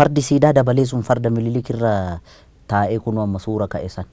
fardi siidaa dabalee sun farda mililikirra taa'ee kunoo amma suura ka'e san.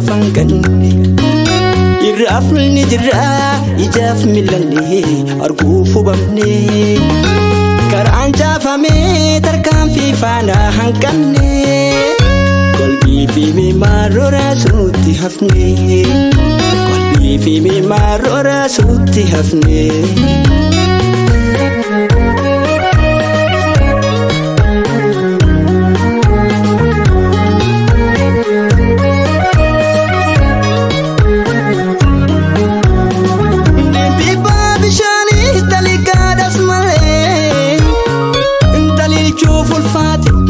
Fanganni irraafni jirra ijaaf millanni arguuf hubamne karaan jaafamee tarkaanfii faana hanqanne qalbii fi mimaaroo raasuutti hafne qalbii fi mimaaroo raasuutti hafne.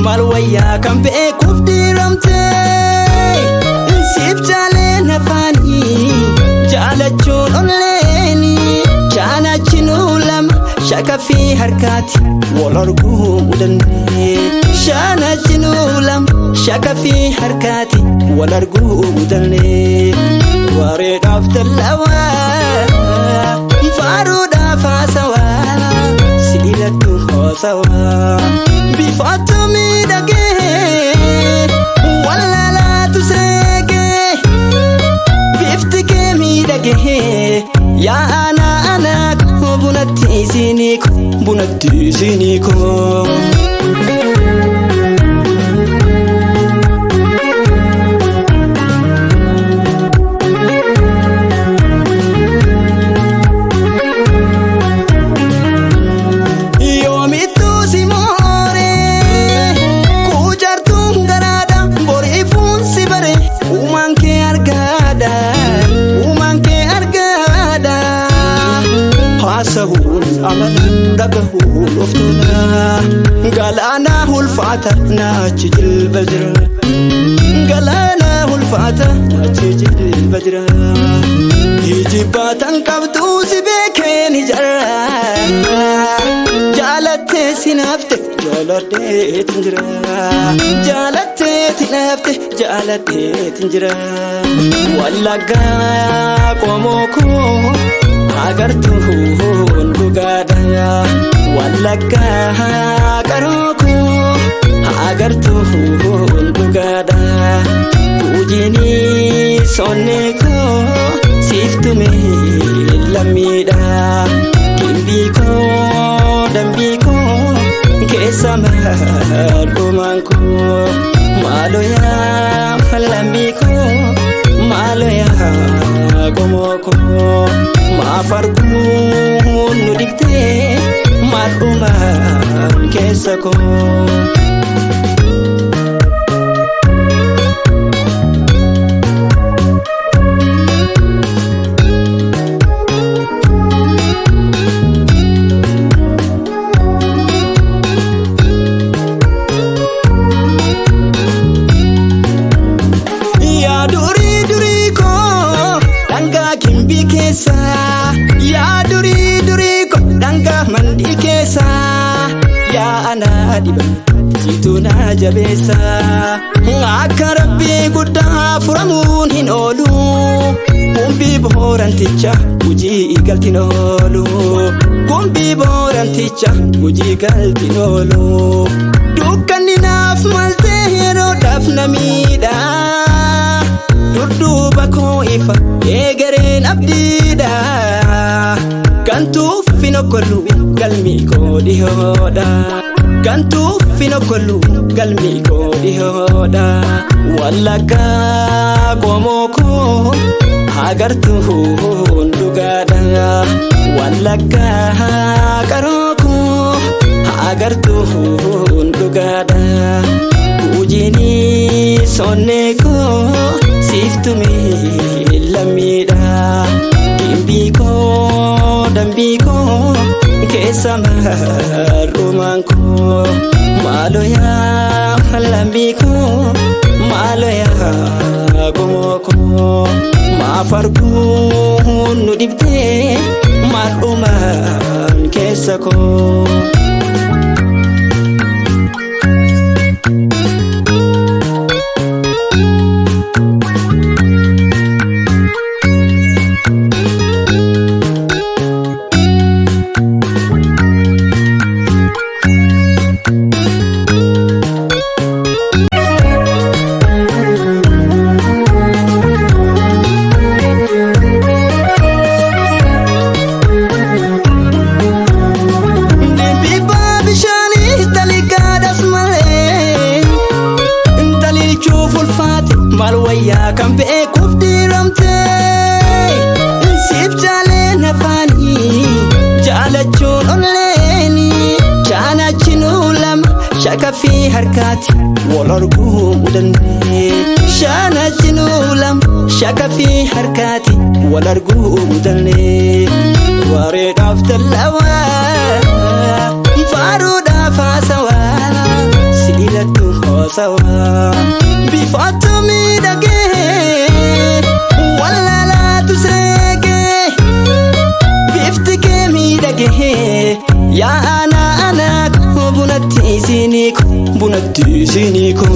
Malwaya kan beekuuf diiramte siif jaaleen afaani jaalachuun olleeni jaalachuun lama shaka fi harkaati wal arguu mudanne jaalachuun lama shaka fi harkaati wal arguu mudanne wareedhaaf talawaa faaruudhaaf haasawaa siilatu haasawaa bifaatu ya anak bunatti siniko yomitu simore kujartu garada borifun sibare umanke argada sahul amal dagahul oftuna galana hulfata nachil badra galana hulfata nachil badra hijibatan qabtu sibeken jara jalatte sinafte jalatte tinjra jalatte tinafte jalatte tinjra wallaga komoko agartu hundugada wallaga karoku agartu hundugada kujini sonneko siftume lamida kimbiko dambiko kesama domanko maloya lamiko maloya komoko mafarku nudikte maruma kesako ya duri ko danga mandi kesa ya ana diba situna jabesa akka rabbi gudda furamun hinolu kumbi boranticha uji galtinolu kumbi boranticha uji galtinolu dukkanni naaf malte hero dafnamida dudduba ko ifa egereen abdiida kantu fino kollu galmi ko dihoda kantu fino kollu galmi ko dihoda wallaga komoko agartu hundugada wallaga karoko agartu hundugada kujini sonneko siftumi lamida Dimbiko dambiko kesama romanko maloya lambiko maloya gomoko mafarku nudibte maruman kesako malwaya kan beekuuf diramte siif jaaleen afaani jaalachuun onleeni jaanachinuu lama shaka fi harkaati wal arguu mudannee jaanachinuu lama shaka fi harkaati wal arguu mudannee wareedhaaf tallawaa faaruudhaaf haasawaa siilatu hoosawaa bifaatu miidhagee wallaalatu seegee bifti kee miidhagee yaa ana bunatti isinii ko